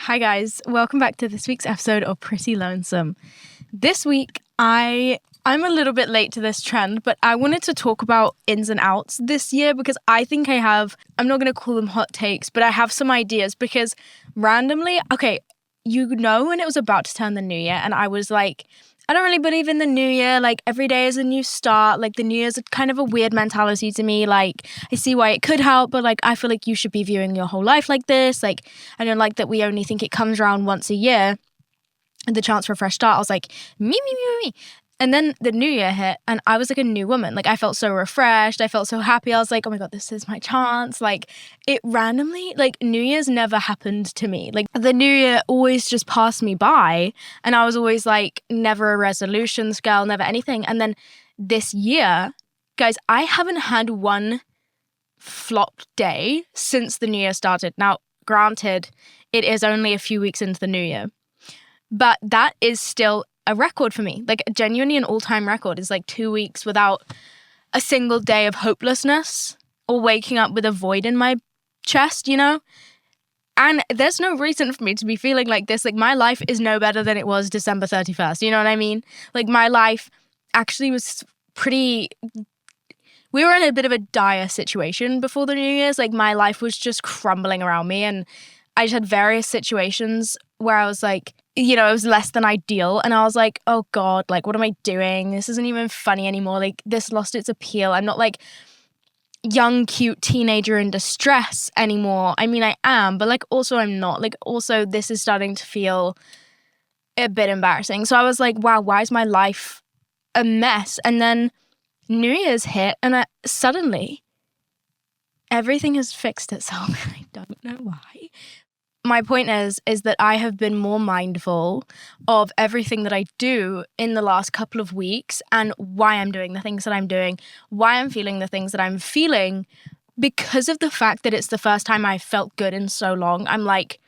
Hi guys, welcome back to this week's episode of Pretty Lonesome. This week, I'm a little bit late to this trend, but I wanted to talk about ins and outs this year because I think I'm not going to call them hot takes, but I have some ideas because randomly, when it was about to turn the new year and I was like, I don't really believe in the new year. Like, every day is a new start. Like, the new year's kind of a weird mentality to me. Like, I see why it could help, but like, I feel like you should be viewing your whole life like this. Like, I don't like that we only think it comes around once a year. And the chance for a fresh start, I was like, me. And then the new year hit and I was like a new woman. Like, I felt so refreshed. I felt so happy. I was like, oh my God, this is my chance. Like, it randomly, like, New Year's never happened to me. Like, the new year always just passed me by. And I was always like, never a resolutions girl, never anything. And then this year, guys, I haven't had one flop day since the new year started. Now, granted, it is only a few weeks into the new year, but that is still a record for me. Like, genuinely an all-time record is like 2 weeks without a single day of hopelessness or waking up with a void in my chest, you know? And there's no reason for me to be feeling like this. Like, my life is no better than it was December 31st. You know what I mean? Like, my life actually was we were in a bit of a dire situation before the New Year's. Like, my life was just crumbling around me. And I just had various situations where I was like, you know, it was less than ideal. And I was like, oh God, like, what am I doing? This isn't even funny anymore. Like, this lost its appeal. I'm not like young, cute teenager in distress anymore. I mean, I am, but like, also I'm not. Like, also this is starting to feel a bit embarrassing. So I was like, wow, why is my life a mess? And then New Year's hit and suddenly everything has fixed itself. I don't know why. My point is that I have been more mindful of everything that I do in the last couple of weeks and why I'm doing the things that I'm doing, why I'm feeling the things that I'm feeling, because of the fact that it's the first time I've felt good in so long. I'm like,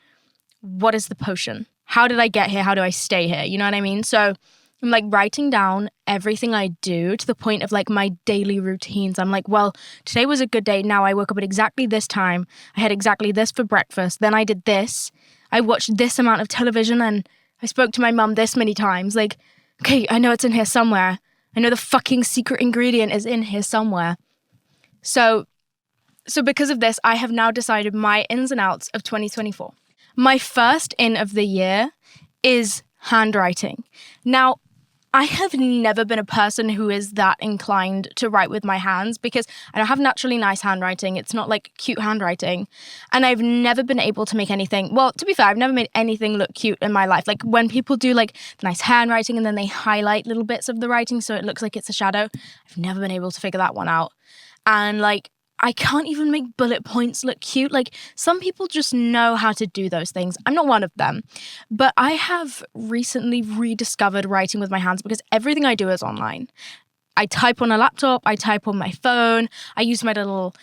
what is the potion? How did I get here? How do I stay here? You know what I mean? So I'm like writing down everything I do to the point of like my daily routines. I'm like, well, today was a good day. Now I woke up at exactly this time. I had exactly this for breakfast. Then I did this. I watched this amount of television and I spoke to my mum this many times. Like, okay, I know it's in here somewhere. I know the fucking secret ingredient is in here somewhere. So because of this, I have now decided my ins and outs of 2024. My first in of the year is handwriting. Now, I have never been a person who is that inclined to write with my hands because I don't have naturally nice handwriting. It's not like cute handwriting. And I've never been able to make anything. Well, to be fair, I've never made anything look cute in my life. Like, when people do like nice handwriting and then they highlight little bits of the writing so it looks like it's a shadow, I've never been able to figure that one out. And like, I can't even make bullet points look cute. Like, some people just know how to do those things. I'm not one of them. But I have recently rediscovered writing with my hands because everything I do is online. I type on a laptop, I type on my phone, I use my little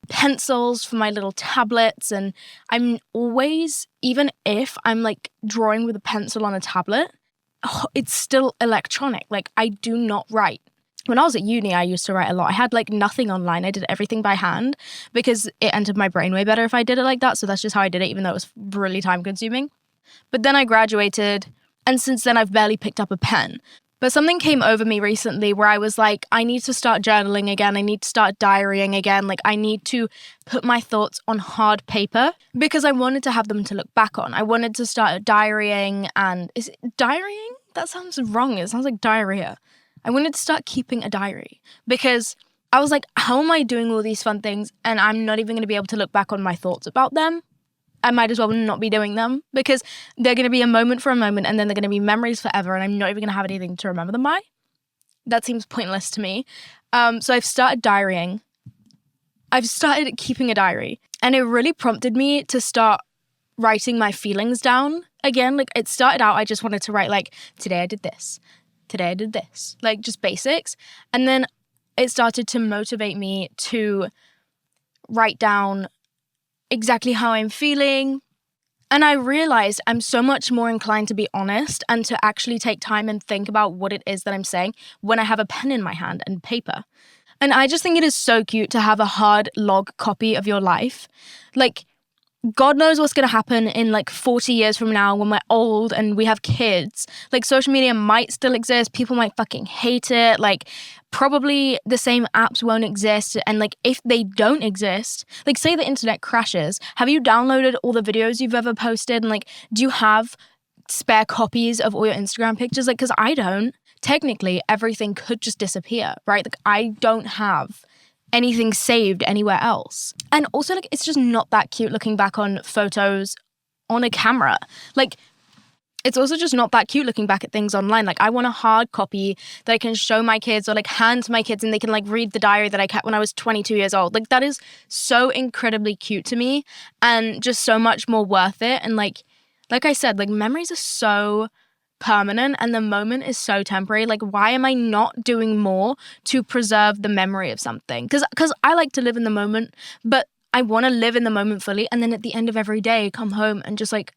pencils for my little tablets, and I'm always, even if I'm like drawing with a pencil on a tablet, it's still electronic. Like, I do not write. When I was at uni, I used to write a lot. I had like nothing online. I did everything by hand because it entered my brain way better if I did it like that. So that's just how I did it, even though it was really time consuming. But then I graduated, and since then I've barely picked up a pen. But something came over me recently where I was like, I need to start journaling again. I need to start diarying again. Like, I need to put my thoughts on hard paper because I wanted to have them to look back on. I wanted to start diarying. And is it diarying? That sounds wrong. It sounds like diarrhea. I wanted to start keeping a diary because I was like, how am I doing all these fun things and I'm not even going to be able to look back on my thoughts about them? I might as well not be doing them because they're going to be a moment for a moment and then they're going to be memories forever and I'm not even going to have anything to remember them by. That seems pointless to me. So I've started diarying. I've started keeping a diary and it really prompted me to start writing my feelings down again. Like, it started out, I just wanted to write like, today I did this. Today I did this, like just basics. And then it started to motivate me to write down exactly how I'm feeling. And I realized I'm so much more inclined to be honest and to actually take time and think about what it is that I'm saying when I have a pen in my hand and paper. And I just think it is so cute to have a hard log copy of your life. Like, God knows what's going to happen in like 40 years from now when we're old and we have kids. Like social media might still exist. People might fucking hate it. Like probably the same apps won't exist. And like if they don't exist, like say the internet crashes, have you downloaded all the videos you've ever posted? And like, do you have spare copies of all your Instagram pictures? Like, because I don't. Technically, everything could just disappear, right? Like I don't have anything saved anywhere else. And also, like, it's just not that cute looking back on photos on a camera. Like, it's also just not that cute looking back at things online. Like, I want a hard copy that I can show my kids or like hand to my kids and they can like read the diary that I kept when I was 22 years old. Like, that is so incredibly cute to me and just so much more worth it. And like I said, like memories are so permanent and the moment is so temporary. Like, why am I not doing more to preserve the memory of something? Because I like to live in the moment, but I want to live in the moment fully, and then at the end of every day come home and just like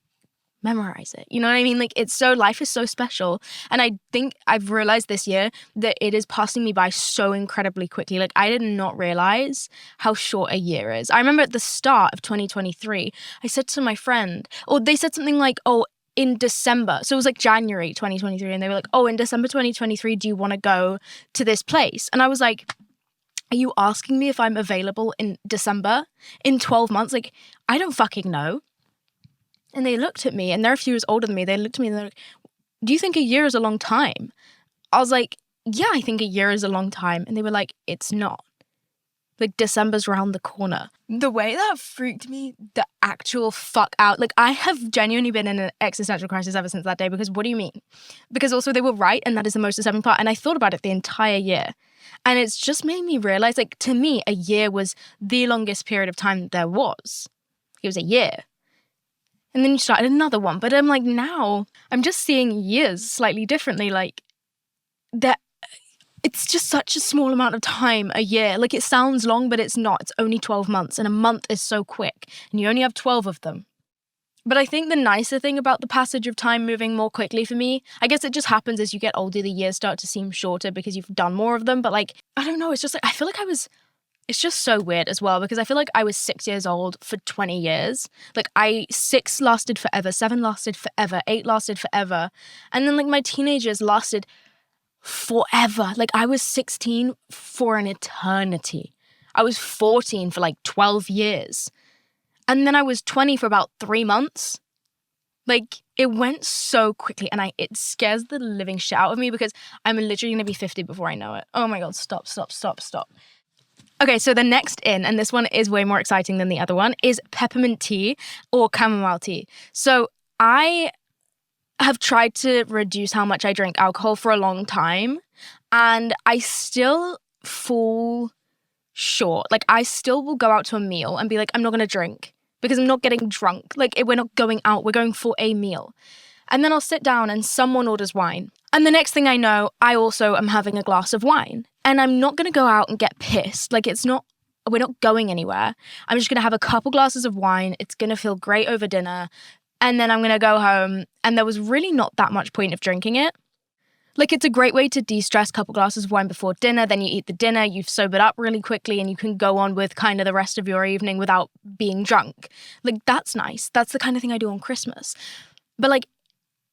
memorize it. You know what I mean? Like, life is so special, and I think I've realized this year that it is passing me by so incredibly quickly. Like, I did not realize how short a year is. I remember at the start of 2023 I said to my friend, or they said something like, oh, in December, so it was like January 2023, and they were like, oh, in December 2023, do you want to go to this place? And I was like, are you asking me if I'm available in December in 12 months? Like, I don't fucking know. And they looked at me, and they're a few years older than me. They looked at me and they're like, do you think a year is a long time? I was like, yeah, I think a year is a long time. And they were like, it's not. Like, December's around the corner. The way that freaked me the actual fuck out. Like, I have genuinely been in an existential crisis ever since that day, because what do you mean? Because also they were right, and that is the most disturbing part. And I thought about it the entire year. And it's just made me realize, like, to me, a year was the longest period of time there was. It was a year. And then you started another one. But I'm like, now I'm just seeing years slightly differently. Like, that. It's just such a small amount of time, a year. Like, it sounds long, but it's not. It's only 12 months, and a month is so quick, and you only have 12 of them. But I think the nicer thing about the passage of time moving more quickly for me, I guess it just happens as you get older, the years start to seem shorter because you've done more of them. But like, I don't know, it's just like, I feel like it's just so weird as well, because I feel like I was 6 years old for 20 years. Like, 6 lasted forever, 7 lasted forever, 8 lasted forever. And then like my teenagers lasted forever. Like, I was 16 for an eternity. I was 14 for like 12 years. And then I was 20 for about 3 months. Like, it went so quickly, and it scares the living shit out of me, because I'm literally going to be 50 before I know it. Oh my God, stop. Okay, so the next and this one is way more exciting than the other one, is peppermint tea or chamomile tea. So I have tried to reduce how much I drink alcohol for a long time, and I still fall short. Like, I still will go out to a meal and be like, I'm not going to drink because I'm not getting drunk. Like, we're not going out, we're going for a meal. And then I'll sit down and someone orders wine. And the next thing I know, I also am having a glass of wine. And I'm not going to go out and get pissed. Like, we're not going anywhere. I'm just going to have a couple glasses of wine. It's going to feel great over dinner. And then I'm going to go home. And there was really not that much point of drinking it. Like, it's a great way to de-stress, couple glasses of wine before dinner. Then you eat the dinner, you've sobered up really quickly, and you can go on with kind of the rest of your evening without being drunk. Like, that's nice. That's the kind of thing I do on Christmas. But like,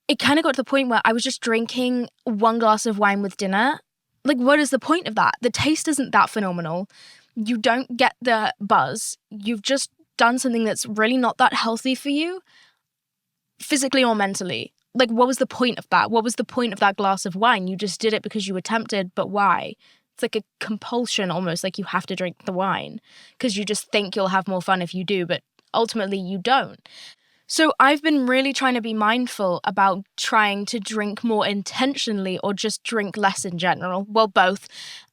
it kind of got to the point where I was just drinking 1 glass of wine with dinner. Like, what is the point of that? The taste isn't that phenomenal. You don't get the buzz. You've just done something that's really not that healthy for you, physically or mentally. Like, what was the point of that? What was the point of that glass of wine? You just did it because you were tempted, but why? It's like a compulsion almost, like you have to drink the wine because you just think you'll have more fun if you do, but ultimately you don't. So I've been really trying to be mindful about trying to drink more intentionally or just drink less in general. Well, both.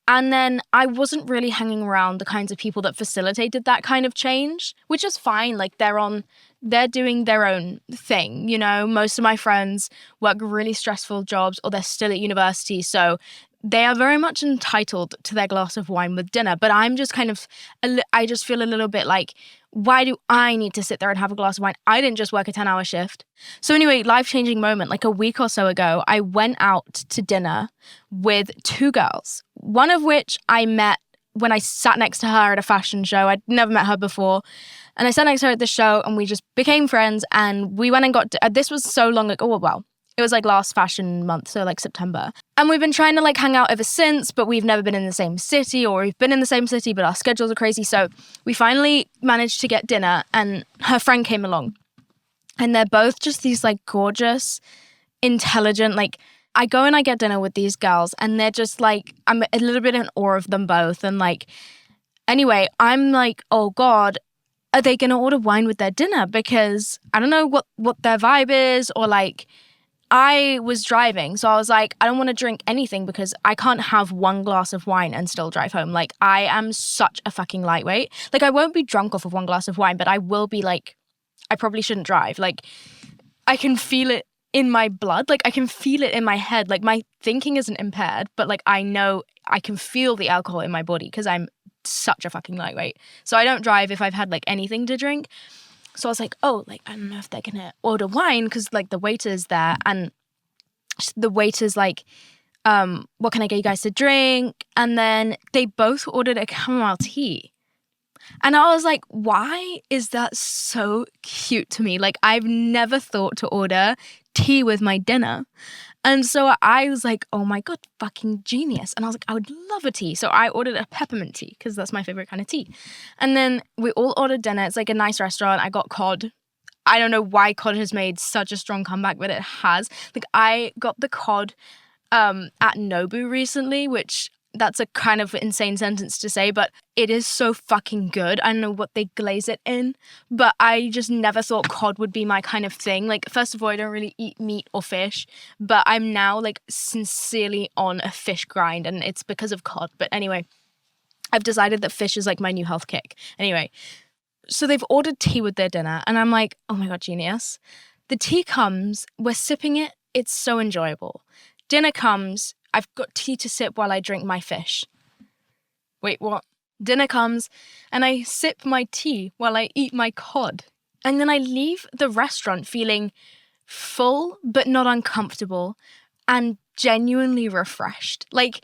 And then I wasn't really hanging around the kinds of people that facilitated that kind of change, which is fine. Like, they're doing their own thing, you know? Most of my friends work really stressful jobs, or they're still at university, so they are very much entitled to their glass of wine with dinner. But I'm just I just feel a little bit like, why do I need to sit there and have a glass of wine? I didn't just work a 10-hour shift. So anyway, life-changing moment, like a week or so ago, I went out to dinner with 2 girls, one of which I met when I sat next to her at a fashion show. I'd never met her before. And I sat next to her at the show and we just became friends, and we went and got, this was so long ago, well, it was like last fashion month, so like September. And we've been trying to like hang out ever since, but we've never been in the same city, or we've been in the same city, but our schedules are crazy. So we finally managed to get dinner, and her friend came along. And they're both just these like gorgeous, intelligent, like, I go and I get dinner with these girls and they're just like, I'm a little bit in awe of them both. And like, anyway, I'm like, oh God, are they going to order wine with their dinner? Because I don't know what their vibe is, or like, I was driving. So I was like, I don't want to drink anything because I can't have one glass of wine and still drive home. Like, I am such a fucking lightweight. Like, I won't be drunk off of one glass of wine, but I will be like, I probably shouldn't drive. Like, I can feel it in my blood. Like, I can feel it in my head. Like, my thinking isn't impaired, but like, I know I can feel the alcohol in my body because I'm such a fucking lightweight. So I don't drive if I've had like anything to drink. So I was like, oh, like, I don't know if they're going to order wine, because like the waiter's there, and the waiter's like, what can I get you guys to drink? And then they both ordered a chamomile tea. And I was like, why is that so cute to me? Like, I've never thought to order tea with my dinner. And so I was like, oh my God, fucking genius. And I was like, I would love a tea. So I ordered a peppermint tea because that's my favorite kind of tea. And then we all ordered dinner. It's like a nice restaurant. I got cod. I don't know why cod has made such a strong comeback, but it has. Like, I got the cod at Nobu recently, which that's a kind of insane sentence to say, but it is so fucking good. I don't know what they glaze it in, but I just never thought cod would be my kind of thing. Like, first of all, I don't really eat meat or fish, but I'm now like sincerely on a fish grind, and it's because of cod. But anyway, I've decided that fish is like my new health kick. Anyway, so they've ordered tea with their dinner, and I'm like, oh my God, genius. The tea comes, we're sipping it, it's so enjoyable. Dinner comes, I've got tea to sip while I drink my fish. Wait, what? Dinner comes and I sip my tea while I eat my cod. And then I leave the restaurant feeling full but not uncomfortable and genuinely refreshed. Like,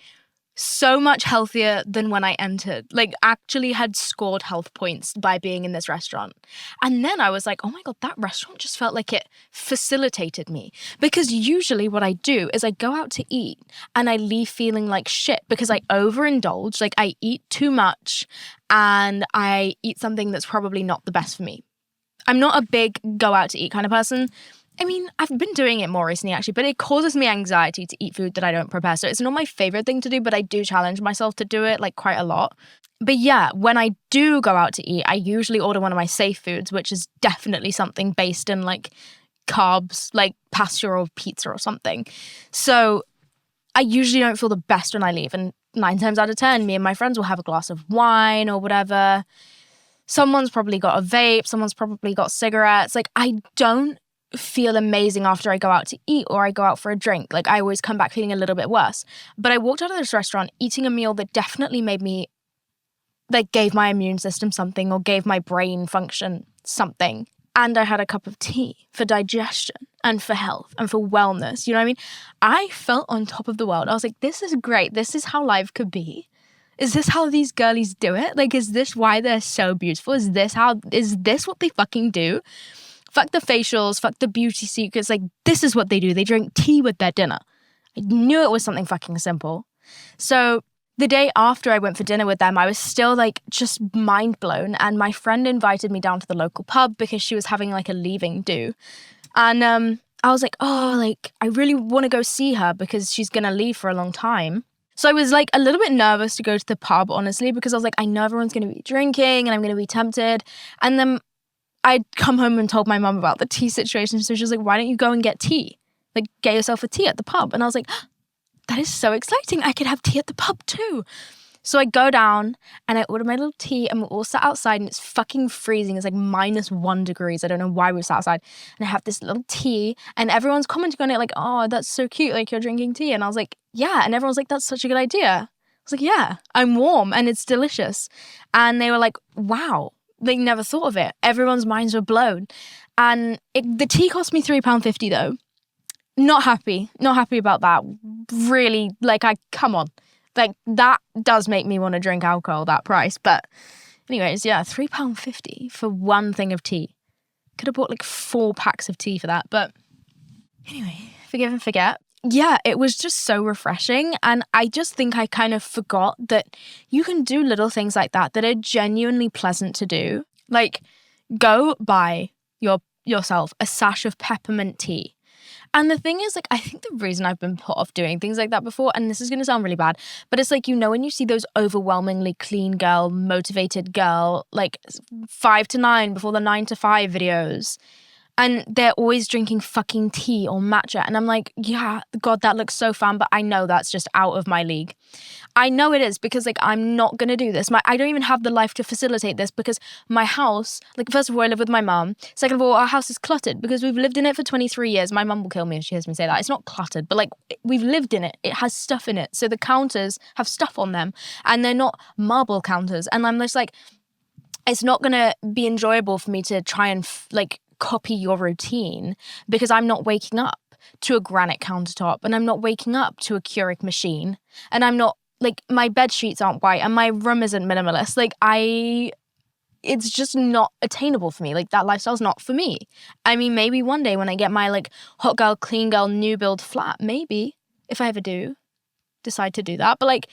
so much healthier than when I entered. Like, actually had scored health points by being in this restaurant. And then I was like, oh my God, that restaurant just felt like it facilitated me. Because usually what I do is I go out to eat and I leave feeling like shit because I overindulge. Like, I eat too much and I eat something that's probably not the best for me. I'm not a big go out to eat kind of person. I mean, I've been doing it more recently, actually, but it causes me anxiety to eat food that I don't prepare. So it's not my favorite thing to do, but I do challenge myself to do it, like, quite a lot. But yeah, when I do go out to eat, I usually order one of my safe foods, which is definitely something based in, like, carbs, like pasta or pizza or something. So I usually don't feel the best when I leave. And 9 times out of 10, me and my friends will have a glass of wine or whatever. Someone's probably got a vape. Someone's probably got cigarettes. Like, I don't feel amazing after I go out to eat or I go out for a drink. Like, I always come back feeling a little bit worse. But I walked out of this restaurant eating a meal that definitely made me, like, gave my immune system something or gave my brain function something. And I had a cup of tea for digestion and for health and for wellness. You know what I mean? I felt on top of the world. I was like, this is great. This is how life could be. Is this how these girlies do it? Like, is this why they're so beautiful? Is this what they fucking do? Fuck the facials, fuck the beauty secrets. Like, this is what they do. They drink tea with their dinner. I knew it was something fucking simple. So the day after I went for dinner with them, I was still like just mind blown. And my friend invited me down to the local pub because she was having like a leaving do. And I was like, oh, like, I really want to go see her because she's going to leave for a long time. So I was like a little bit nervous to go to the pub, honestly, because I was like, I know everyone's going to be drinking and I'm going to be tempted. And then I'd come home and told my mum about the tea situation. So she was like, why don't you go and get tea? Like, get yourself a tea at the pub. And I was like, that is so exciting. I could have tea at the pub too. So I go down and I order my little tea and we're all sat outside and it's fucking freezing. It's like -1 degrees. I don't know why we were sat outside. And I have this little tea and everyone's commenting on it like, oh, that's so cute. Like, you're drinking tea. And I was like, yeah. And everyone's like, that's such a good idea. I was like, yeah, I'm warm and it's delicious. And they were like, wow. They never thought of it. Everyone's minds were blown. And the tea cost me £3.50 though. Not happy about that. Really, like, come on. Like, that does make me want to drink alcohol, that price. But anyways, yeah, £3.50 for one thing of tea. Could have bought like 4 packs of tea for that. But anyway, forgive and forget. Yeah, it was just so refreshing. And I just think I kind of forgot that you can do little things like that are genuinely pleasant to do. Like, go buy yourself a sash of peppermint tea. And the thing is, like, I think the reason I've been put off doing things like that before, and this is going to sound really bad, but it's like, when you see those overwhelmingly clean girl, motivated girl, like 5 to 9 before the 9 to 5 videos, and they're always drinking fucking tea or matcha. And I'm like, yeah, God, that looks so fun, but I know that's just out of my league. I know it is, because like, I'm not going to do this. I don't even have the life to facilitate this, because my house, like, first of all, I live with my mum. Second of all, our house is cluttered because we've lived in it for 23 years. My mum will kill me if she hears me say that. It's not cluttered, but like, we've lived in it. It has stuff in it. So the counters have stuff on them, and they're not marble counters. And I'm just like, it's not going to be enjoyable for me to try and copy your routine, because I'm not waking up to a granite countertop, and I'm not waking up to a Keurig machine, and I'm not, like, my bed sheets aren't white, and my room isn't minimalist. Like, it's just not attainable for me. Like, that lifestyle's not for me. I mean, maybe one day when I get my like hot girl, clean girl, new build flat, maybe, if I ever do decide to do that. But like,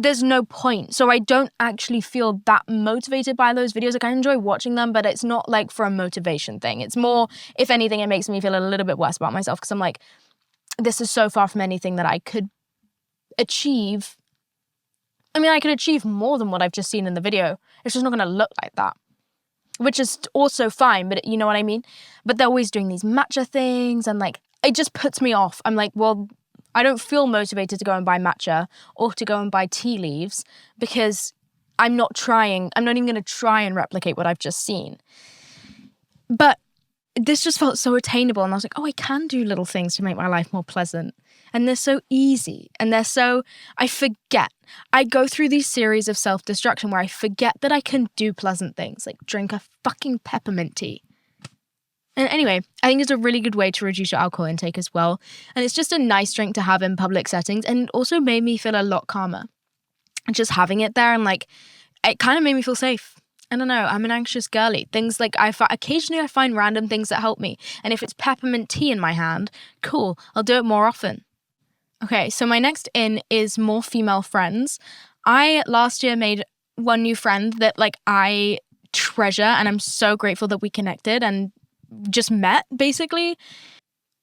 there's no point. So I don't actually feel that motivated by those videos. Like, I enjoy watching them, but it's not like for a motivation thing. It's more, if anything, it makes me feel a little bit worse about myself, because I'm like, this is so far from anything that I could achieve. I mean, I could achieve more than what I've just seen in the video. It's just not going to look like that, which is also fine, but you know what I mean? But they're always doing these matcha things, and like, it just puts me off. I'm like, well, I don't feel motivated to go and buy matcha or to go and buy tea leaves, because I'm not even going to try and replicate what I've just seen. But this just felt so attainable, and I was like, oh, I can do little things to make my life more pleasant. And they're so easy, and I forget. I go through these series of self-destruction where I forget that I can do pleasant things, like drink a fucking peppermint tea. And anyway, I think it's a really good way to reduce your alcohol intake as well. And it's just a nice drink to have in public settings. And it also made me feel a lot calmer. And just having it there, and like, it kind of made me feel safe. I don't know, I'm an anxious girly. Things like, occasionally I find random things that help me. And if it's peppermint tea in my hand, cool, I'll do it more often. Okay, so my next in is more female friends. I last year made one new friend that like I treasure, and I'm so grateful that we connected and just met, basically.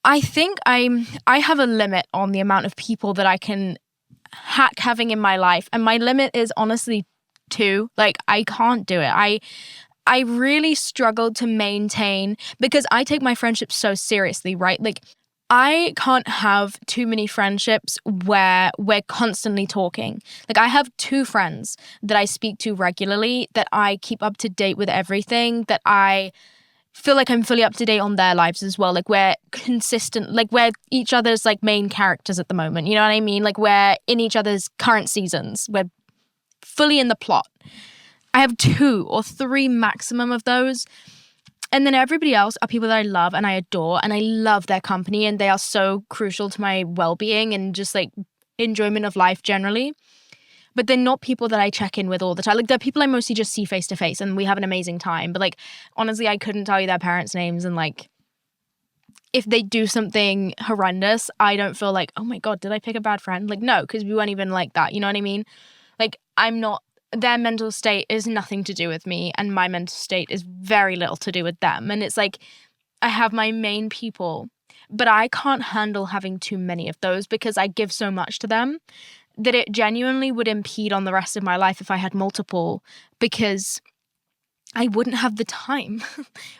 I think I have a limit on the amount of people that I can hack having in my life, and my limit is honestly 2. Like, I can't do it. I really struggled to maintain, because I take my friendships so seriously, right? Like, I can't have too many friendships where we're constantly talking. Like, I have 2 friends that I speak to regularly, that I keep up to date with everything, that I feel like I'm fully up to date on their lives as well. Like, we're consistent, like, we're each other's like main characters at the moment. You know what I mean? Like, we're in each other's current seasons. We're fully in the plot. I have 2 or 3 maximum of those. And then everybody else are people that I love and I adore, and I love their company, and they are so crucial to my well-being and just like enjoyment of life generally. But they're not people that I check in with all the time. Like, they're people I mostly just see face to face, and we have an amazing time. But like, honestly, I couldn't tell you their parents' names, and like, if they do something horrendous, I don't feel like, oh my God, did I pick a bad friend? Like, no, because we weren't even like that. You know what I mean? Like, their mental state is nothing to do with me, and my mental state is very little to do with them. And it's like, I have my main people, but I can't handle having too many of those, because I give so much to them that it genuinely would impede on the rest of my life if I had multiple, because I wouldn't have the time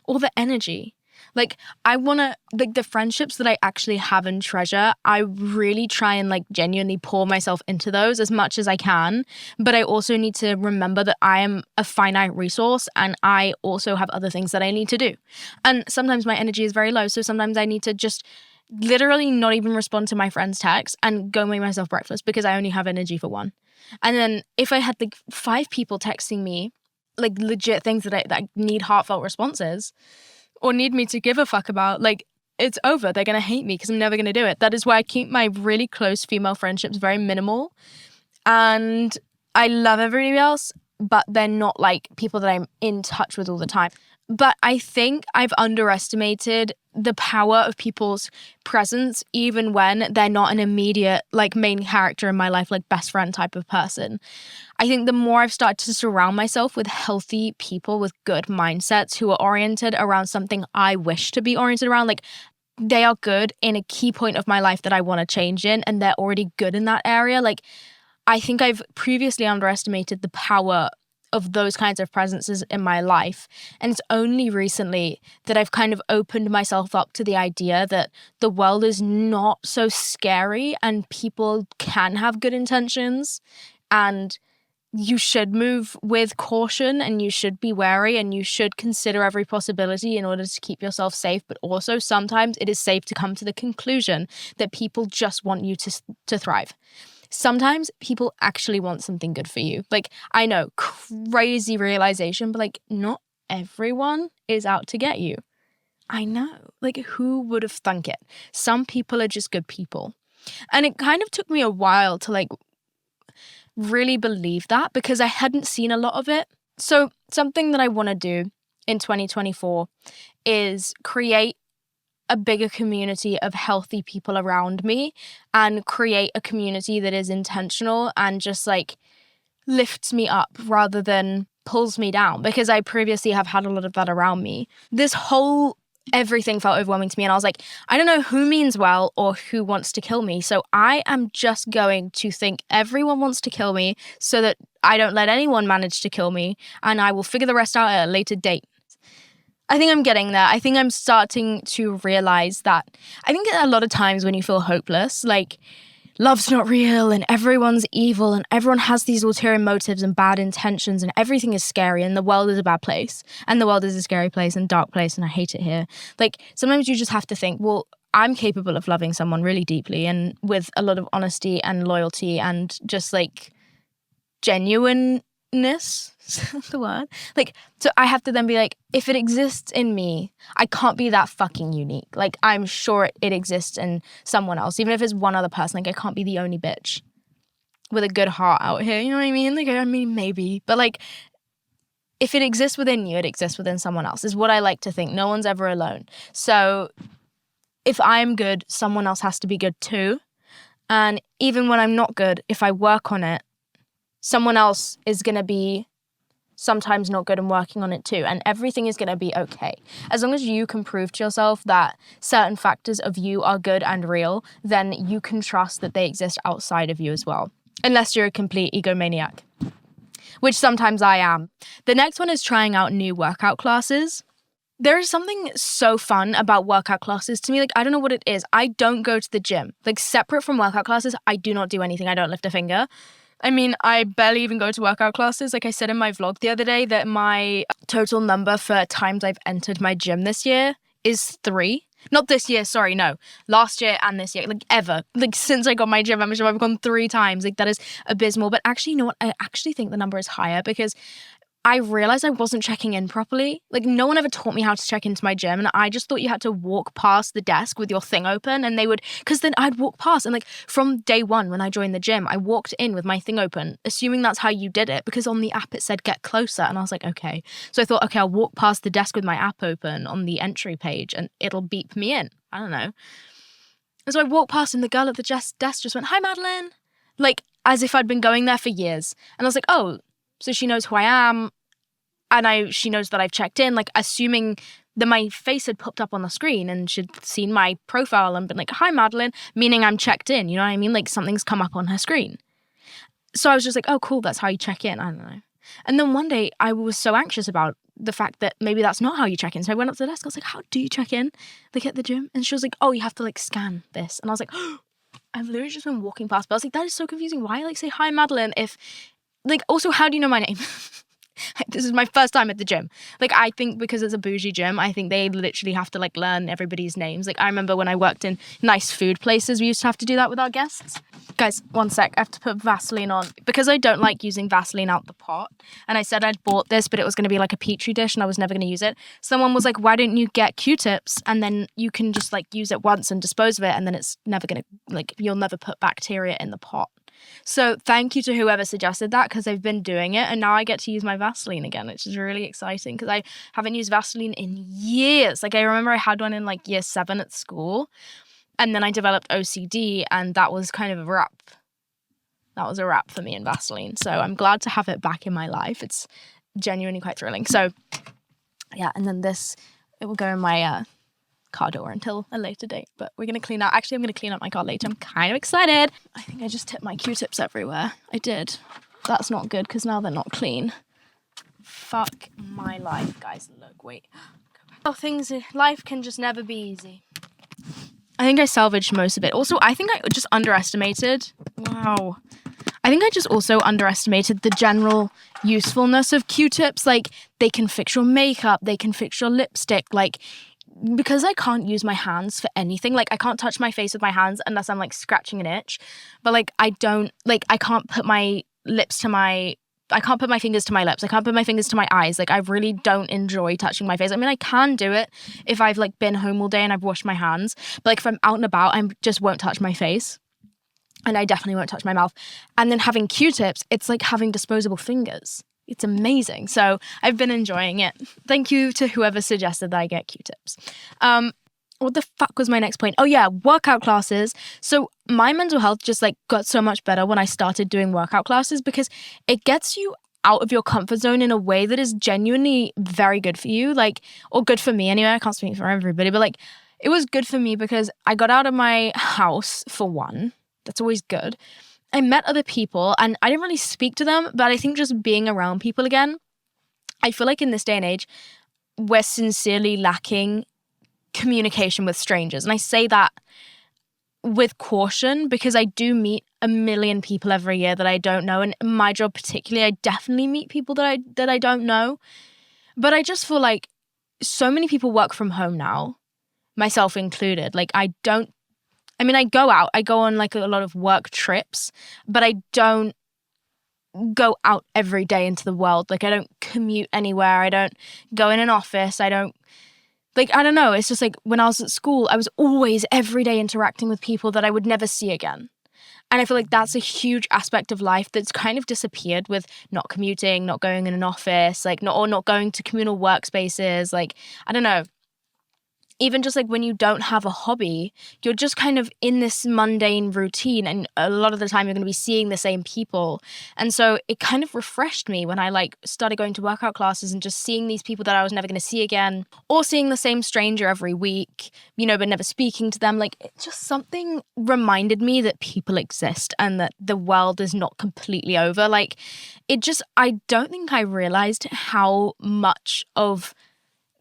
or the energy. Like, I want to, like, the friendships that I actually have and treasure, I really try and like genuinely pour myself into those as much as I can. But I also need to remember that I am a finite resource, and I also have other things that I need to do. And sometimes my energy is very low. So sometimes I need to just literally not even respond to my friend's text and go make myself breakfast, because I only have energy for one. And then if I had like 5 people texting me, like legit things that I need heartfelt responses, or need me to give a fuck about, like, it's over. They're going to hate me because I'm never going to do it. That is why I keep my really close female friendships very minimal. And I love everybody else, but they're not like people that I'm in touch with all the time. But I think I've underestimated the power of people's presence, even when they're not an immediate, like, main character in my life, like best friend type of person. I think the more I've started to surround myself with healthy people with good mindsets who are oriented around something I wish to be oriented around, like they are good in a key point of my life that I want to change in, and they're already good in that area. Like, I think I've previously underestimated the power of those kinds of presences in my life. And it's only recently that I've kind of opened myself up to the idea that the world is not so scary and people can have good intentions, and you should move with caution and you should be wary and you should consider every possibility in order to keep yourself safe. But also sometimes it is safe to come to the conclusion that people just want you to thrive. Sometimes people actually want something good for you. Like, I know, crazy realization, but like not everyone is out to get you. I know. Like, who would have thunk it? Some people are just good people. And it kind of took me a while to like really believe that because I hadn't seen a lot of it. So something that I want to do in 2024 is create a bigger community of healthy people around me and create a community that is intentional and just like lifts me up rather than pulls me down, because I previously have had a lot of that around me. This whole everything felt overwhelming to me, and I was like, I don't know who means well or who wants to kill me, so I am just going to think everyone wants to kill me so that I don't let anyone manage to kill me, and I will figure the rest out at a later date. I think I'm getting there. I think I'm starting to realize that I think a lot of times when you feel hopeless, like love's not real and everyone's evil and everyone has these ulterior motives and bad intentions and everything is scary and the world is a bad place and the world is a scary place and dark place and I hate it here. Like, sometimes you just have to think, well, I'm capable of loving someone really deeply and with a lot of honesty and loyalty and just like genuineness, the word. Like, so I have to then be like, if it exists in me, I can't be that fucking unique. Like, I'm sure it exists in someone else, even if it's one other person. Like, I can't be the only bitch with a good heart out here. You know what I mean? Like, I mean, maybe, but like, if it exists within you, it exists within someone else, is what I like to think. No one's ever alone. So if I'm good, someone else has to be good too. And even when I'm not good, if I work on it, someone else is going to be sometimes not good and working on it too. And everything is going to be okay. As long as you can prove to yourself that certain factors of you are good and real, then you can trust that they exist outside of you as well. Unless you're a complete egomaniac, which sometimes I am. The next one is trying out new workout classes. There is something so fun about workout classes to me. Like, I don't know what it is. I don't go to the gym. Like, separate from workout classes, I do not do anything. I don't lift a finger. I mean, I barely even go to workout classes. Like I said in my vlog the other day, that my total number for times I've entered my gym this year is 3. Not this year, sorry, no. Last year and this year, like ever. Like since I got my gym membership, I've gone 3 times. Like that is abysmal. But actually, you know what? I actually think the number is higher because I realized I wasn't checking in properly. Like, no one ever taught me how to check into my gym, and I just thought you had to walk past the desk with your thing open, and they would, because then I'd walk past, and like from day one when I joined the gym, I walked in with my thing open, assuming that's how you did it, because on the app it said get closer, and I was like, okay. So I thought, okay, I'll walk past the desk with my app open on the entry page, and it'll beep me in. I don't know. And so I walked past, and the girl at the desk just went, "Hi, Madeline," like as if I'd been going there for years, and I was like, oh. So she knows who I am, and she knows that I've checked in, like assuming that my face had popped up on the screen and she'd seen my profile and been like, "Hi, Madeline," meaning I'm checked in, you know what I mean? Like something's come up on her screen. So I was just like, oh, cool, that's how you check in. I don't know. And then one day I was so anxious about the fact that maybe that's not how you check in. So I went up to the desk. I was like, how do you check in? Like at the gym? And she was like, oh, you have to like scan this. And I was like, oh, I've literally just been walking past. But I was like, that is so confusing. Why like say, "Hi, Madeline," if like, also, how do you know my name? This is my first time at the gym. Like, I think because it's a bougie gym, I think they literally have to like learn everybody's names. Like, I remember when I worked in nice food places, we used to have to do that with our guests. Guys, one sec, I have to put Vaseline on because I don't like using Vaseline out the pot. And I said I'd bought this, but it was going to be like a petri dish and I was never going to use it. Someone was like, why don't you get Q-tips and then you can just like use it once and dispose of it, and then it's never going to, like, you'll never put bacteria in the pot. So thank you to whoever suggested that, because I've been doing it and now I get to use my Vaseline again, which is really exciting because I haven't used Vaseline in years. Like, I remember I had one in like year 7 at school, and then I developed OCD, and that was kind of a wrap. That was a wrap for me in Vaseline. So I'm glad to have it back in my life. It's genuinely quite thrilling. So yeah, and then this, it will go in my car door until a later date, but we're going to clean out. Actually, I'm going to clean up my car later. I'm kind of excited. I think I just tipped my Q-tips everywhere. I did. That's not good because now they're not clean. Fuck my life, guys. Look, wait. Oh, life can just never be easy. I think I salvaged most of it. Also, I think I just underestimated. Wow. I think I just also underestimated the general usefulness of Q-tips. Like, they can fix your makeup. They can fix your lipstick. Like, because I can't use my hands for anything. Like, I can't touch my face with my hands unless I'm, like, scratching an itch. But, like, I can't put my I can't put my fingers to my lips. I can't put my fingers to my eyes. Like, I really don't enjoy touching my face. I mean, I can do it if I've, like, been home all day and I've washed my hands. But, like, if I'm out and about, I just won't touch my face. And I definitely won't touch my mouth. And then having Q-tips, it's like having disposable fingers. It's amazing. So I've been enjoying it. Thank you to whoever suggested that I get Q-tips. What the fuck was my next point? Oh yeah, workout classes. So my mental health just like got so much better when I started doing workout classes, because it gets you out of your comfort zone in a way that is genuinely very good for you. Like, or good for me anyway. I can't speak for everybody, but like, it was good for me because I got out of my house, for one. That's always good. I met other people and I didn't really speak to them, but I think just being around people again, I feel like in this day and age, we're sincerely lacking communication with strangers. And I say that with caution because I do meet a million people every year that I don't know. And in my job particularly, I definitely meet people that I don't know. But I just feel like so many people work from home now, myself included. Like, I go out, I go on like a lot of work trips, but I don't go out every day into the world. Like, I don't commute anywhere. I don't go in an office. I don't know. It's just like when I was at school, I was always every day interacting with people that I would never see again. And I feel like that's a huge aspect of life that's kind of disappeared with not commuting, not going in an office, like not going to communal workspaces. Like, I don't know. Even just like when you don't have a hobby, you're just kind of in this mundane routine, and a lot of the time you're going to be seeing the same people. And so it kind of refreshed me when I like started going to workout classes and just seeing these people that I was never going to see again, or seeing the same stranger every week, but never speaking to them. Like, it just something reminded me that people exist and that the world is not completely over. Like, I don't think I realized how much of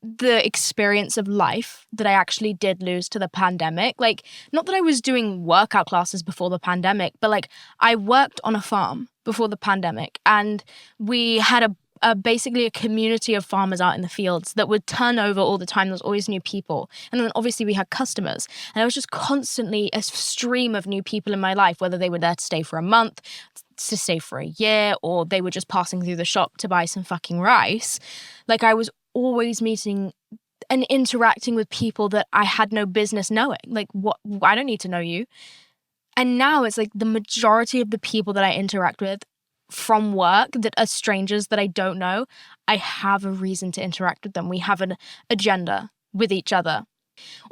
the experience of life that I actually did lose to the pandemic. Like, not that I was doing workout classes before the pandemic, but like, I worked on a farm before the pandemic, and we had basically a community of farmers out in the fields that would turn over all the time. There was always new people. And then obviously we had customers, and there was just constantly a stream of new people in my life, whether they were there to stay for a month, to stay for a year, or they were just passing through the shop to buy some fucking rice. Like, I was always meeting and interacting with people that I had no business knowing. Like, what? I don't need to know you. And now it's like the majority of the people that I interact with from work that are strangers that I don't know, I have a reason to interact with them. We have an agenda with each other.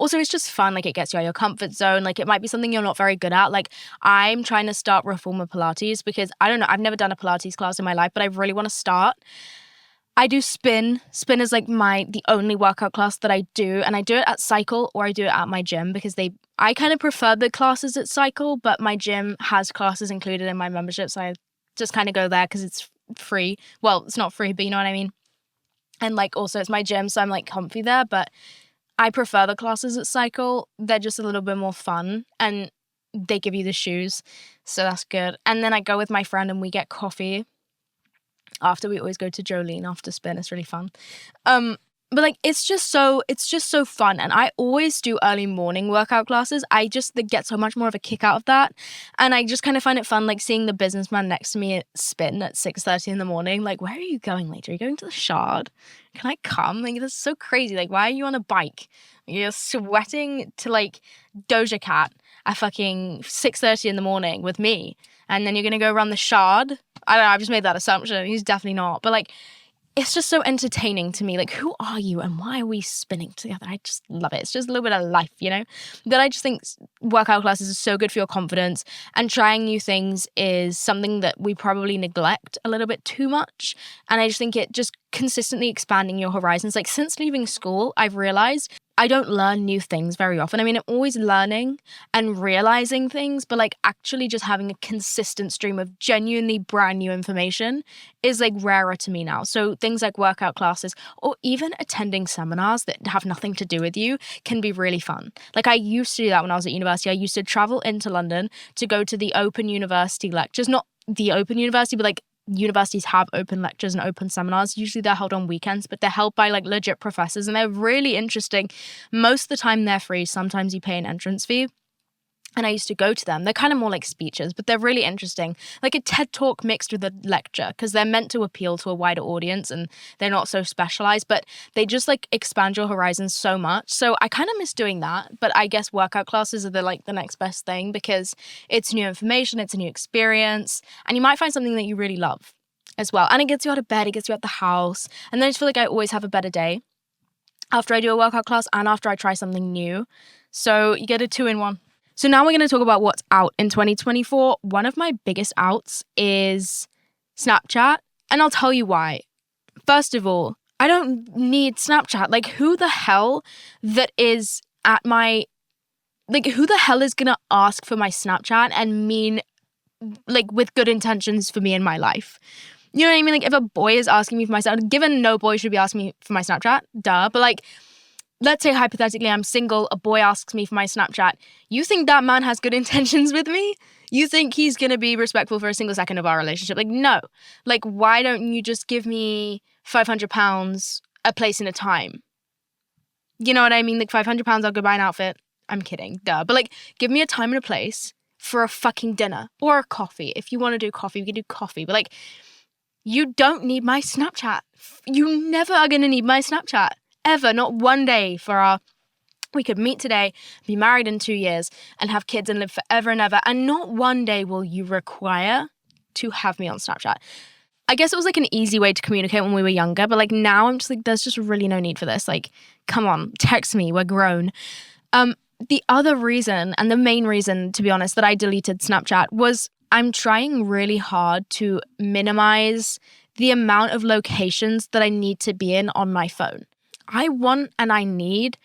Also, it's just fun. Like, it gets you out of your comfort zone. Like, it might be something you're not very good at. Like, I'm trying to start reformer Pilates because I don't know, I've never done a Pilates class in my life, but I really want to start. I do spin. Spin is like the only workout class that I do, and I do it at Cycle or I do it at my gym because I kind of prefer the classes at Cycle, but my gym has classes included in my membership, so I just kind of go there because it's free. Well, it's not free, but you know what I mean. And like, also it's my gym, so I'm like comfy there, but I prefer the classes at Cycle. They're just a little bit more fun, and they give you the shoes, so that's good. And then I go with my friend and we get coffee. After we always go to Jolene after spin. It's really fun. But like it's just so fun, and I always do early morning workout classes. I just get so much more of a kick out of that, and I just kind of find it fun, like seeing the businessman next to me at spin at 6:30 in the morning. Like, where are you going later? Are you going to the Shard? Can I come? Like, that's so crazy. Like, why are you on a bike? You're sweating to like Doja Cat at fucking 6:30 in the morning with me, and then you're gonna go run the Shard. I don't know. I've just made that assumption. He's definitely not, but like, it's just so entertaining to me. Like, who are you and why are we spinning together? I just love it. It's just a little bit of life, you know? But I just think workout classes are so good for your confidence, and trying new things is something that we probably neglect a little bit too much. And I just think it just consistently expanding your horizons. Like, since leaving school, I've realized I don't learn new things very often. I mean, I'm always learning and realizing things, but like actually just having a consistent stream of genuinely brand new information is like rarer to me now. So things like workout classes or even attending seminars that have nothing to do with you can be really fun. Like, I used to do that when I was at university. I used to travel into London to go to the Open University lectures, not the Open University, but like universities have open lectures and open seminars. Usually they're held on weekends, but they're held by like legit professors, and they're really interesting. Most of the time they're free. Sometimes you pay an entrance fee. And I used to go to them. They're kind of more like speeches, but they're really interesting. Like a TED Talk mixed with a lecture, because they're meant to appeal to a wider audience and they're not so specialized, but they just like expand your horizons so much. So I kind of miss doing that, but I guess workout classes are the next best thing, because it's new information, it's a new experience, and you might find something that you really love as well. And it gets you out of bed, it gets you out the house. And then I just feel like I always have a better day after I do a workout class and after I try something new. So you get a 2-in-1. So now we're going to talk about what's out in 2024. One of my biggest outs is Snapchat, and I'll tell you why. First of all, I don't need Snapchat. Like, who the hell is going to ask for my Snapchat and mean, like, with good intentions for me in my life? You know what I mean? Like, if a boy is asking me for my Snapchat, given no boy should be asking me for my Snapchat, duh, but like, let's say hypothetically I'm single, a boy asks me for my Snapchat. You think that man has good intentions with me? You think he's going to be respectful for a single second of our relationship? Like, no. Like, why don't you just give me £500, a place and a time? You know what I mean? Like, £500, I'll go buy an outfit. I'm kidding, duh. But like, give me a time and a place for a fucking dinner or a coffee. If you want to do coffee, we can do coffee. But like, you don't need my Snapchat. You never are going to need my Snapchat. Ever, not one day we could meet today, be married in 2 years, and have kids and live forever and ever, and not one day will you require to have me on Snapchat. I guess it was like an easy way to communicate when we were younger, but like now I'm just like, there's just really no need for this. Like, come on, text me, we're grown. The other reason, and the main reason, to be honest, that I deleted Snapchat was I'm trying really hard to minimize the amount of locations that I need to be in on my phone. I want and I need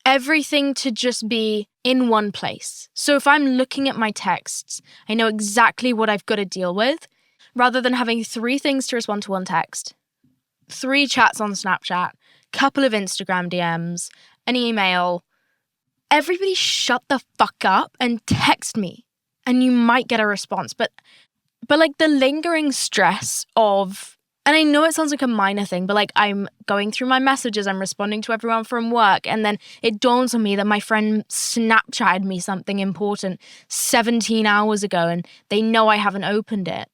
everything to just be in one place. So if I'm looking at my texts, I know exactly what I've got to deal with, rather than having 3 things to respond to one text, 3 chats on Snapchat, couple of Instagram DMs, an email. Everybody shut the fuck up and text me, and you might get a response. But like the lingering stress of, and I know it sounds like a minor thing, but like I'm going through my messages, I'm responding to everyone from work, and then it dawns on me that my friend Snapchatted me something important 17 hours ago and they know I haven't opened it.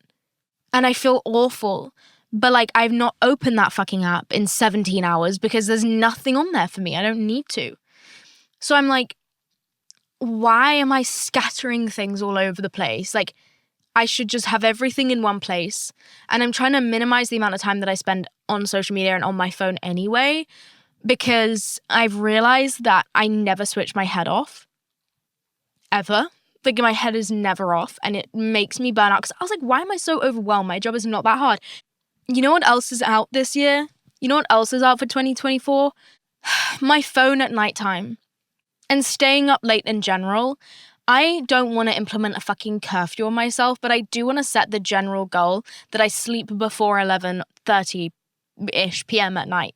And I feel awful. But like, I've not opened that fucking app in 17 hours because there's nothing on there for me. I don't need to. So I'm like, why am I scattering things all over the place? Like, I should just have everything in one place. And I'm trying to minimize the amount of time that I spend on social media and on my phone anyway, because I've realized that I never switch my head off. Ever. Like, my head is never off, and it makes me burn out. Because I was like, why am I so overwhelmed? My job is not that hard. You know what else is out this year? You know what else is out for 2024? My phone at nighttime. And staying up late in general. I don't want to implement a fucking curfew on myself, but I do want to set the general goal that I sleep before 11:30-ish p.m. at night.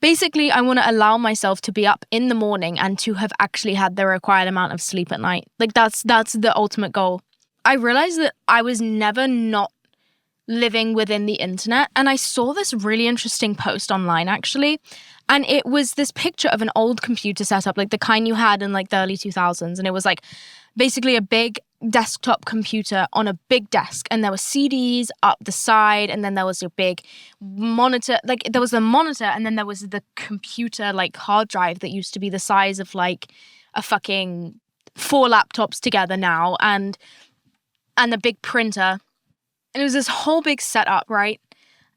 Basically, I want to allow myself to be up in the morning and to have actually had the required amount of sleep at night. Like, that's the ultimate goal. I realized that I was never not living within the internet. And I saw this really interesting post online, actually. And it was this picture of an old computer setup, like the kind you had in like the early 2000s. And it was like basically a big desktop computer on a big desk. And there were CDs up the side. And then there was a big monitor. Like there was the monitor. And then there was the computer like hard drive that used to be the size of like a fucking 4 laptops together now. And the big printer. And it was this whole big setup, right?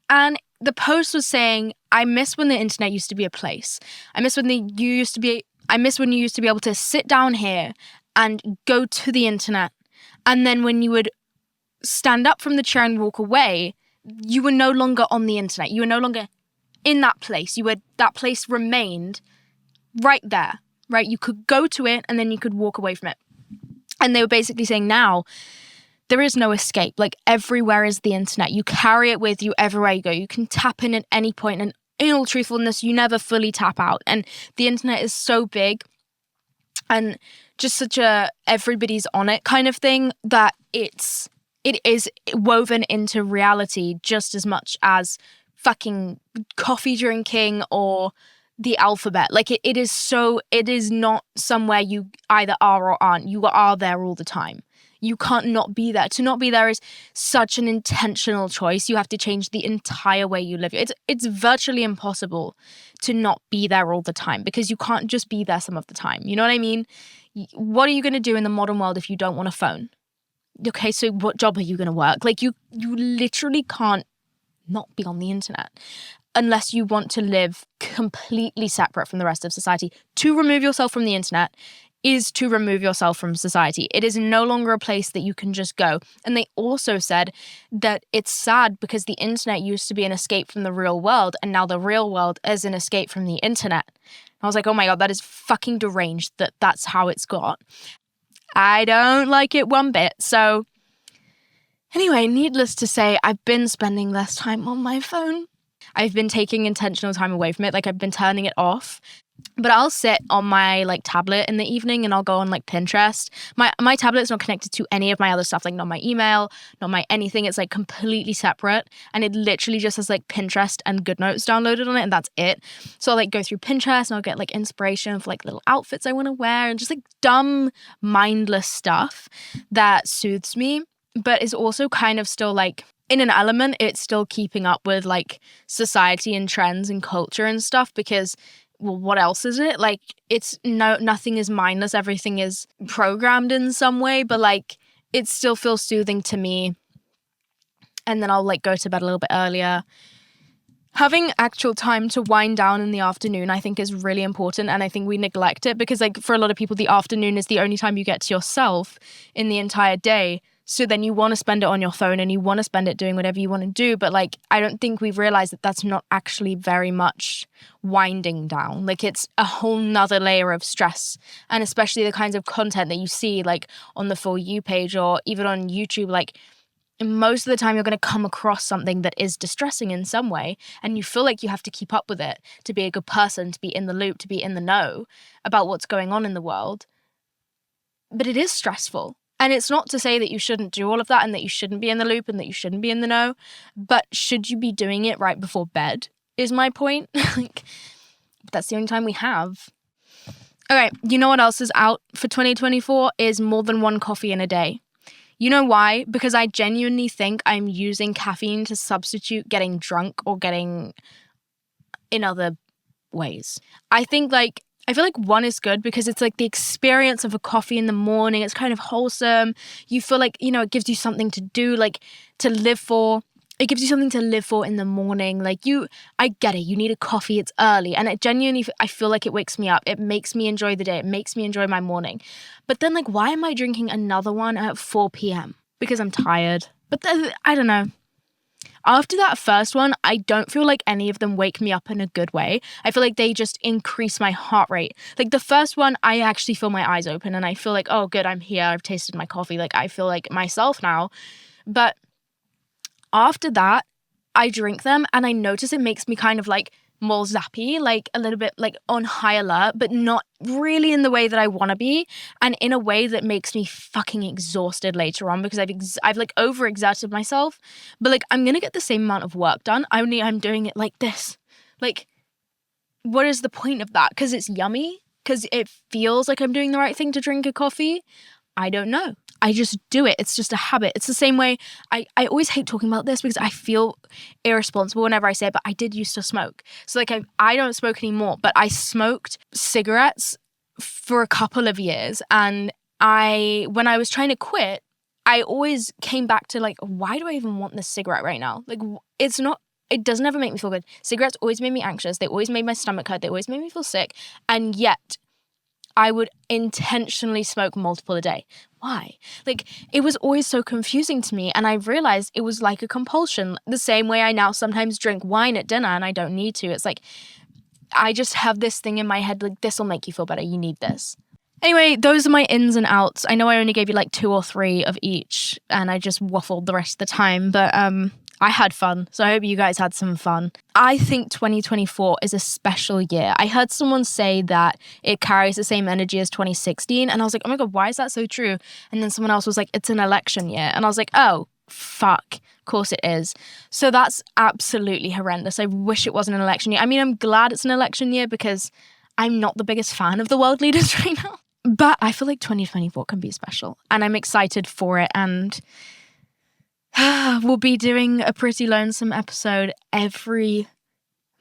And the post was saying, I miss when the internet used to be a place. I miss when you used to be able to sit down here and go to the internet. And then when you would stand up from the chair and walk away, you were no longer on the internet. You were no longer in that place. That place remained right there, right? You could go to it and then you could walk away from it. And they were basically saying now, there is no escape. Like everywhere is the internet. You carry it with you everywhere you go. You can tap in at any point, and in all truthfulness, you never fully tap out. And the internet is so big and just such a everybody's on it kind of thing that it is woven into reality just as much as fucking coffee drinking or the alphabet. Like it is not somewhere you either are or aren't. You are there all the time. You can't not be there. To not be there is such an intentional choice. You have to change the entire way you live. It's virtually impossible to not be there all the time because you can't just be there some of the time. You know what I mean? What are you going to do in the modern world if you don't want a phone? Okay, so what job are you going to work? Like you literally can't not be on the internet unless you want to live completely separate from the rest of society. To remove yourself from the internet is to remove yourself from society. It is no longer a place that you can just go. And they also said that it's sad because the internet used to be an escape from the real world, and now the real world is an escape from the internet. I was like, oh my God, that is fucking deranged that that's how it's got. I don't like it one bit. So anyway, needless to say, I've been spending less time on my phone. I've been taking intentional time away from it. Like I've been turning it off. But I'll sit on my like tablet in the evening and I'll go on like Pinterest. My tablet's not connected to any of my other stuff, like not my email, not my anything. It's like completely separate. And it literally just has like Pinterest and GoodNotes downloaded on it, and that's it. So I'll like go through Pinterest and I'll get like inspiration for like little outfits I want to wear and just like dumb, mindless stuff that soothes me, but is also kind of still like in an element, it's still keeping up with like society and trends and culture and stuff because, well, what else is it? Like, nothing is mindless. Everything is programmed in some way, but like, it still feels soothing to me. And then I'll like go to bed a little bit earlier. Having actual time to wind down in the afternoon, I think is really important. And I think we neglect it because like for a lot of people, the afternoon is the only time you get to yourself in the entire day. So then you want to spend it on your phone and you want to spend it doing whatever you want to do. But like, I don't think we've realized that that's not actually very much winding down. Like it's a whole nother layer of stress. And especially the kinds of content that you see like on the For You page or even on YouTube, like most of the time you're going to come across something that is distressing in some way. And you feel like you have to keep up with it to be a good person, to be in the loop, to be in the know about what's going on in the world. But it is stressful. And it's not to say that you shouldn't do all of that and that you shouldn't be in the loop and that you shouldn't be in the know, but should you be doing it right before bed is my point. Like, that's the only time we have. Okay, you know what else is out for 2024 is more than one coffee in a day. You know why? Because I genuinely think I'm using caffeine to substitute getting drunk or getting in other ways. I feel like one is good because it's like the experience of a coffee in the morning. It's kind of wholesome. You feel like, you know, it gives you something to do, like to live for. It gives you something to live for in the morning. Like I get it. You need a coffee. It's early. And it genuinely, I feel like it wakes me up. It makes me enjoy the day. It makes me enjoy my morning. But then like, why am I drinking another one at 4 p.m.? Because I'm tired. But I don't know. After that first one, I don't feel like any of them wake me up in a good way. I feel like they just increase my heart rate. Like the first one, I actually feel my eyes open and I feel like, oh, good, I'm here. I've tasted my coffee. Like I feel like myself now. But after that, I drink them and I notice it makes me kind of like more zappy, like a little bit like on high alert, but not really in the way that I want to be, and in a way that makes me fucking exhausted later on because I've like overexerted myself. But like I'm gonna get the same amount of work done, only I'm doing it like this. Like, what is the point of that? Because it's yummy, because it feels like I'm doing the right thing to drink a coffee. I don't know. I just do it. It's just a habit. It's the same way. I always hate talking about this because I feel irresponsible whenever I say it, but I did used to smoke. So like I don't smoke anymore, but I smoked cigarettes for a couple of years. And when I was trying to quit, I always came back to like, why do I even want this cigarette right now? Like, it doesn't ever make me feel good. Cigarettes always made me anxious. They always made my stomach hurt. They always made me feel sick. And yet I would intentionally smoke multiple a day. Why? Like, it was always so confusing to me, and I realized it was like a compulsion. The same way I now sometimes drink wine at dinner and I don't need to. It's like, I just have this thing in my head, like, this will make you feel better. You need this. Anyway, those are my ins and outs. I know I only gave you like 2 or 3 of each, and I just waffled the rest of the time, but I had fun, so I hope you guys had some fun. I think 2024 is a special year. I heard someone say that it carries the same energy as 2016, and I was like, oh my God, why is that so true? And then someone else was like, it's an election year. And I was like, oh, fuck. Of course it is. So that's absolutely horrendous. I wish it wasn't an election year. I mean, I'm glad it's an election year because I'm not the biggest fan of the world leaders right now. But I feel like 2024 can be special, and I'm excited for it, and we'll be doing a Pretty Lonesome episode every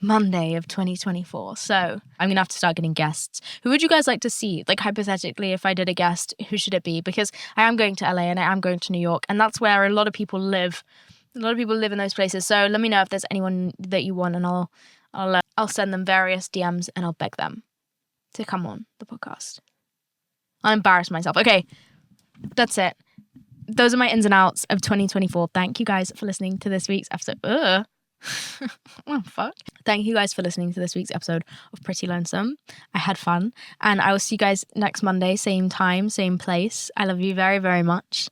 Monday of 2024. So I'm going to have to start getting guests. Who would you guys like to see? Like, hypothetically, if I did a guest, who should it be? Because I am going to LA and I am going to New York, and that's where a lot of people live. A lot of people live in those places. So let me know if there's anyone that you want, and I'll send them various DMs and I'll beg them to come on the podcast. I'll embarrass myself. Okay, that's it. Those are my ins and outs of 2024. Thank you guys for listening to this week's episode. Oh, fuck. Thank you guys for listening to this week's episode of Pretty Lonesome. I had fun, and I will see you guys next Monday, same time, same place. I love you very, very much.